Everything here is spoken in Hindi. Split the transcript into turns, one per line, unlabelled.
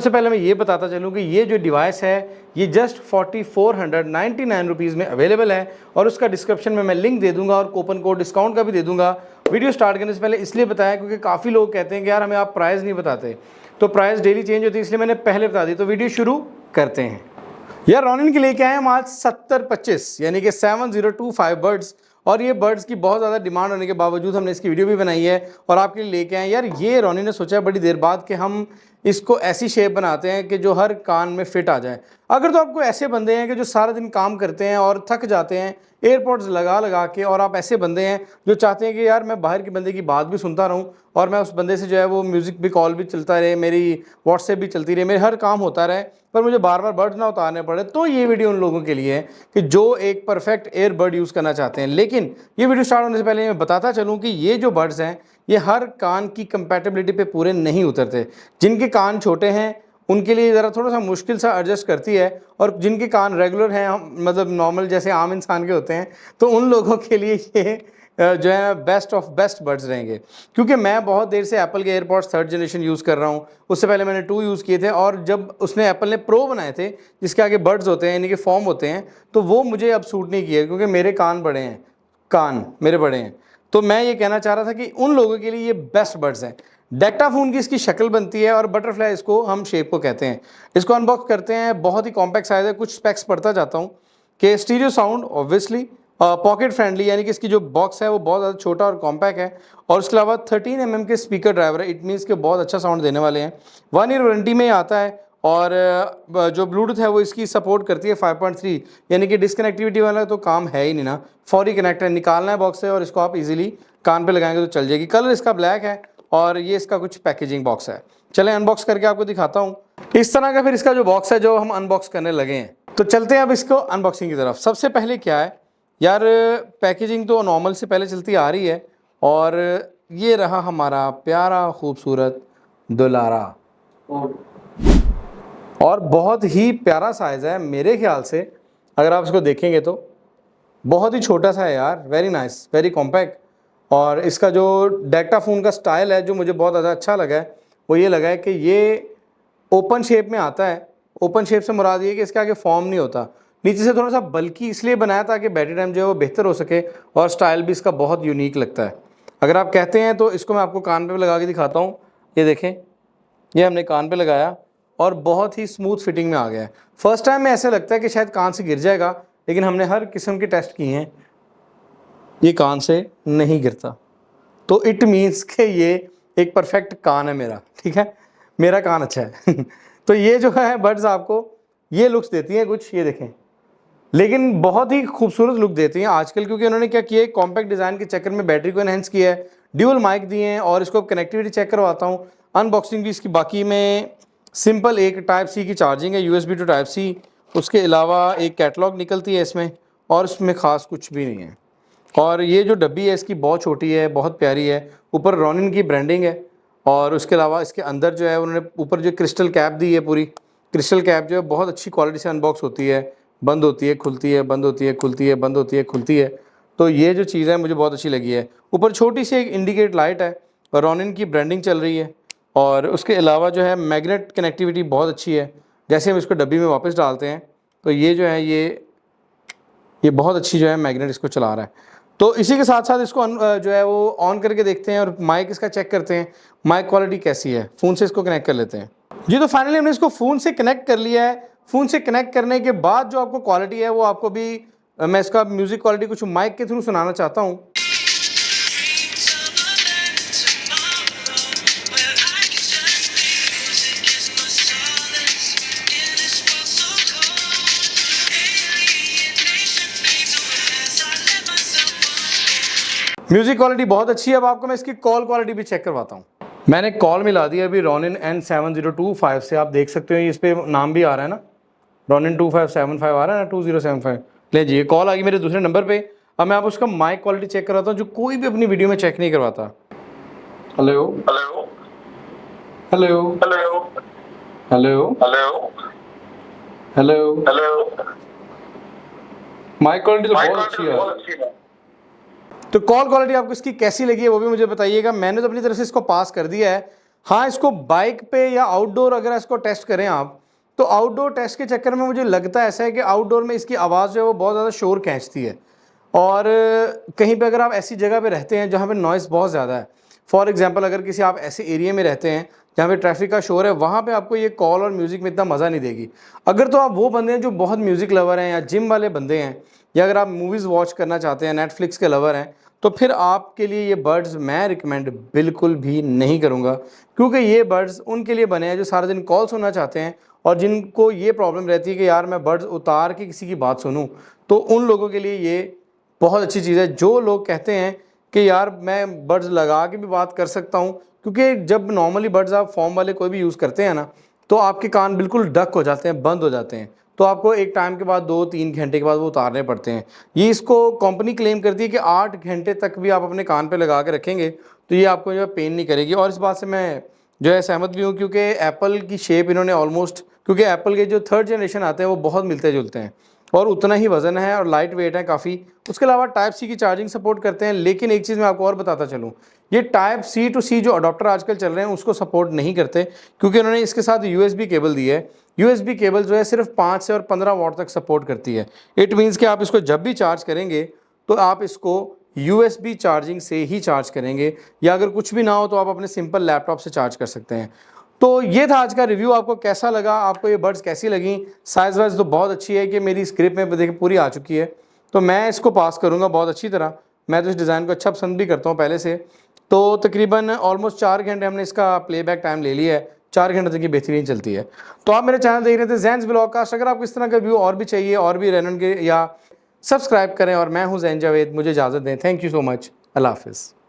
सबसे पहले मैं ये बताता चलूँ कि ये जो डिवाइस है ये जस्ट 4499 रुपीज़ में अवेलेबल है और उसका डिस्क्रिप्शन में मैं लिंक दे दूंगा और कूपन कोड डिस्काउंट का भी दे दूंगा। वीडियो स्टार्ट करने से पहले इसलिए बताया क्योंकि काफ़ी लोग कहते हैं कि यार हमें आप प्राइस नहीं बताते, तो प्राइस डेली चेंज होती है इसलिए मैंने पहले बता दी। तो वीडियो शुरू करते हैं। यार रॉनिन के लेके आए हम आज 7025 यानी कि 7025 बर्ड्स, और ये बर्ड्स की बहुत ज़्यादा डिमांड होने के बावजूद हमने इसकी वीडियो भी बनाई है और आपके लिए लेके आए। यार ये रॉनिन ने सोचा बड़ी देर बाद कि हम इसको ऐसी शेप बनाते हैं कि जो हर कान में फिट आ जाए। अगर तो आपको ऐसे बंदे हैं कि जो सारा दिन काम करते हैं और थक जाते हैं एयरपोर्ट्स लगा लगा के, और आप ऐसे बंदे हैं जो चाहते हैं कि यार मैं बाहर के बंदे की बात भी सुनता रहूं और मैं उस बंदे से जो है वो म्यूज़िक भी कॉल भी चलता रहे, मेरी व्हाट्सएप भी चलती रहे, मेरे हर काम होता रहे, पर मुझे बार बार बर्ड्स ना उतारने पड़े, तो ये वीडियो उन लोगों के लिए है कि जो एक परफेक्ट एयरबड यूज़ करना चाहते हैं। लेकिन ये वीडियो स्टार्ट होने से पहले मैं बताता चलूँ कि ये जो बर्ड्स हैं ये हर कान की कंपैटिबिलिटी पे पूरे नहीं उतरते। जिनके कान छोटे हैं उनके लिए ज़रा थोड़ा सा मुश्किल सा एडजस्ट करती है, और जिनके कान रेगुलर हैं मतलब नॉर्मल जैसे आम इंसान के होते हैं, तो उन लोगों के लिए ये जो है बेस्ट ऑफ बेस्ट बर्ड्स रहेंगे। क्योंकि मैं बहुत देर से एप्पल के एयरपॉड्स 3rd जनरेशन यूज़ कर रहा हूँ, उससे पहले मैंने 2 यूज़ किए थे, और जब उसने एप्पल ने प्रो बनाए थे जिसके आगे बर्ड्स होते हैं यानी कि फॉर्म होते हैं, तो वो मुझे अब सूट नहीं किए क्योंकि मेरे कान बड़े हैं, कान मेरे बड़े हैं। तो मैं ये कहना चाह रहा था कि उन लोगों के लिए ये बेस्ट बर्ड्स हैं। डेक्टाफोन की इसकी शक्ल बनती है और बटरफ्लाई इसको हम शेप को कहते हैं। इसको अनबॉक्स करते हैं, बहुत ही कॉम्पैक्ट साइज है। कुछ स्पेक्स पढ़ता जाता हूँ कि stereo sound obviously, pocket friendly यानी कि इसकी जो बॉक्स है वो बहुत ज़्यादा छोटा और कॉम्पैक्ट है, और उसके अलावा 13 mm के स्पीकर ड्राइवर है। इट मीन्स के बहुत अच्छा साउंड देने वाले हैं। 1 ईयर वारंटी में आता है, और जो ब्लूटूथ है वो इसकी सपोर्ट करती है 5.3, यानी कि डिसकनेक्टिविटी वाला तो काम है ही नहीं ना, फौरी कनेक्ट है, निकालना है बॉक्स से और इसको आप इजीली कान पे लगाएंगे तो चल जाएगी। कलर इसका ब्लैक है और ये इसका कुछ पैकेजिंग बॉक्स है। चलें अनबॉक्स करके आपको दिखाता हूँ इस तरह का। फिर इसका जो बॉक्स है जो हम अनबॉक्स करने लगे हैं, तो चलते हैं अब इसको अनबॉक्सिंग की तरफ। सबसे पहले क्या है यार, पैकेजिंग तो नॉर्मल से पहले चलती आ रही है, और ये रहा हमारा प्यारा खूबसूरत दुलारा, और बहुत ही प्यारा साइज़ है मेरे ख्याल से। अगर आप इसको देखेंगे तो बहुत ही छोटा सा है यार, वेरी नाइस, वेरी कॉम्पैक्ट। और इसका जो डेक्टाफोन का स्टाइल है जो मुझे बहुत ज़्यादा अच्छा लगा है वो ये लगा है कि ये ओपन शेप में आता है। ओपन शेप से मुराद ये कि इसके आगे फॉर्म नहीं होता, नीचे से थोड़ा सा बल्कि इसलिए बनाया ताकि बैटरी टाइम जो है वो बेहतर हो सके, और स्टाइल भी इसका बहुत यूनिक लगता है। अगर आप कहते हैं तो इसको मैं आपको कान पे लगा के दिखाता हूँ। ये देखें, ये हमने कान पे लगाया और बहुत ही स्मूथ फिटिंग में आ गया है। फर्स्ट टाइम में ऐसे लगता है कि शायद कान से गिर जाएगा, लेकिन हमने हर किस्म के टेस्ट किए हैं, ये कान से नहीं गिरता। तो इट मीन्स कि ये एक परफेक्ट कान है मेरा, ठीक है, मेरा कान अच्छा है। तो ये जो है बर्ड्स आपको ये लुक्स देती हैं कुछ, ये देखें, लेकिन बहुत ही खूबसूरत लुक देती हैं आजकल, क्योंकि उन्होंने क्या किया है, कॉम्पैक्ट डिज़ाइन के चक्कर में बैटरी को एनहेंस किया है, ड्यूल माइक दिए हैं, और इसको कनेक्टिविटी चेक करवाता हूँ। अनबॉक्सिंग भी इसकी बाकी में सिंपल एक टाइप सी की चार्जिंग है, USB टू टाइप सी, उसके अलावा एक कैटलॉग निकलती है इसमें, और इसमें ख़ास कुछ भी नहीं है। और ये जो डब्बी है इसकी बहुत छोटी है, बहुत प्यारी है, ऊपर रॉनिन की ब्रांडिंग है, और उसके अलावा इसके अंदर जो है उन्होंने ऊपर जो क्रिस्टल कैप दी है, पूरी क्रिस्टल कैप जो है बहुत अच्छी क्वालिटी से अनबॉक्स होती है, बंद होती है, खुलती है, बंद होती है, खुलती है, बंद होती है, खुलती है। तो ये जो चीज़ है मुझे बहुत अच्छी लगी है। ऊपर छोटी सी एक इंडिकेट लाइट है, रॉनिन की ब्रांडिंग चल रही है, और उसके अलावा जो है मैग्नेट कनेक्टिविटी बहुत अच्छी है। जैसे हम इसको डब्बी में वापस डालते हैं तो ये जो है ये बहुत अच्छी जो है मैग्नेट इसको चला रहा है। तो इसी के साथ साथ इसको जो है वो ऑन करके देखते हैं और माइक इसका चेक करते हैं, माइक क्वालिटी कैसी है। फ़ोन से इसको कनेक्ट कर लेते हैं जी। तो फाइनली हमने इसको फ़ोन से कनेक्ट कर लिया है। फ़ोन से कनेक्ट करने के बाद जो आपको क्वालिटी है वो आपको भी मैं इसका म्यूज़िक क्वालिटी कुछ माइक के थ्रू सुनाना चाहता हूँ। म्यूज़िक क्वालिटी बहुत अच्छी है। अब आपको मैं इसकी कॉल क्वालिटी भी चेक करवाता हूँ। मैंने कॉल मिला दी है अभी रॉनिन N7025 से, आप देख सकते हो इस पर नाम भी आ रहा है ना, रॉनिन 2575 आ रहा है ना, 2075। ले जी, कॉल आ गई मेरे दूसरे नंबर पे। अब मैं आप उसका माइक क्वालिटी चेक करवाता हूँ जो कोई भी अपनी वीडियो में चेक नहीं करवाता। Hello hello hello hello hello hello hello hello, mic quality तो बहुत अच्छी है। तो कॉल क्वालिटी आपको इसकी कैसी लगी है वो भी मुझे बताइएगा। मैंने तो अपनी तरफ से इसको पास कर दिया है। हाँ, इसको बाइक पे या आउटडोर अगर इसको टेस्ट करें आप, तो आउटडोर टेस्ट के चक्कर में मुझे लगता है ऐसा है कि आउटडोर में इसकी आवाज़ जो है वो बहुत ज़्यादा शोर खींचती है। और कहीं पे अगर आप ऐसी जगह पे रहते हैं जहाँ पे नॉइज़ बहुत ज़्यादा है, फॉर एग्जांपल अगर किसी आप ऐसे एरिया में रहते हैं जहाँ पे ट्रैफिक का शोर है, वहाँ पे आपको ये कॉल और म्यूज़िक में इतना मज़ा नहीं देगी। अगर तो आप वो बंदे हैं जो बहुत म्यूज़िक लवर हैं या जिम वाले बंदे हैं, या अगर आप मूवीज़ वॉच करना चाहते हैं, नेटफ्लिक्स के लवर हैं, तो फिर आपके लिए ये बड्स मैं रिकमेंड बिल्कुल भी नहीं करूँगा, क्योंकि ये बड्स उनके लिए बने हैं जो सारा दिन कॉल सुनना चाहते हैं और जिनको ये प्रॉब्लम रहती है कि यार मैं बड्स उतार के किसी की बात सुनूँ। तो उन लोगों के लिए ये बहुत अच्छी चीज़ है। जो लोग कहते हैं कि यार मैं बड्स लगा के भी बात कर सकता हूँ, क्योंकि जब नॉर्मली बड्स आप फॉर्म वाले कोई भी यूज़ करते हैं ना, तो आपके कान बिल्कुल डक हो जाते हैं, बंद हो जाते हैं। तो आपको एक टाइम के बाद 2-3 घंटे के बाद वो उतारने पड़ते हैं। ये इसको कंपनी क्लेम करती है कि 8 घंटे तक भी आप अपने कान पे लगा के रखेंगे तो ये आपको जो है पेन नहीं करेगी। और इस बात से मैं जो है सहमत भी हूँ, क्योंकि एप्पल की शेप इन्होंने ऑलमोस्ट, क्योंकि एप्पल के जो थर्ड जनरेशन आते हैं वो बहुत मिलते जुलते हैं और उतना ही वज़न है और लाइट वेट है काफ़ी। उसके अलावा टाइप सी की चार्जिंग सपोर्ट करते हैं, लेकिन एक चीज़ मैं आपको और बताता चलूँ, ये टाइप सी टू सी जो अडॉप्टर आजकल चल रहे हैं उसको सपोर्ट नहीं करते, क्योंकि उन्होंने इसके साथ यूएसबी केबल दी है। यूएसबी केबल जो है सिर्फ 5 से और 15 वॉट तक सपोर्ट करती है। इट मीन्स कि आप इसको जब भी चार्ज करेंगे तो आप इसको यूएसबी चार्जिंग से ही चार्ज करेंगे, या अगर कुछ भी ना हो तो आप अपने सिंपल लैपटॉप से चार्ज कर सकते हैं। तो ये था आज का रिव्यू। आपको कैसा लगा, आपको ये बड्स कैसी लगी? साइज़ वाइज तो बहुत अच्छी है कि मेरी स्क्रिप्ट में देखिए पूरी आ चुकी है, तो मैं इसको पास करूँगा बहुत अच्छी तरह। मैं तो इस डिज़ाइन को अच्छा पसंद भी करता हूँ पहले से। तो तकरीबन ऑलमोस्ट 4 घंटे हमने इसका प्लेबैक टाइम ले लिया है, 4 घंटे तक ये बेहतरीन चलती है। तो आप मेरे चैनल देख रहे थे ज़ैन्स व्लॉगकास्ट। अगर आपको इस तरह का व्यू और भी चाहिए और भी रेनॉन के, या सब्सक्राइब करें। और मैं हूँ ज़ैन जावेद, मुझे इजाज़त दें। Thank you so much. अल्लाह हाफ़िज़।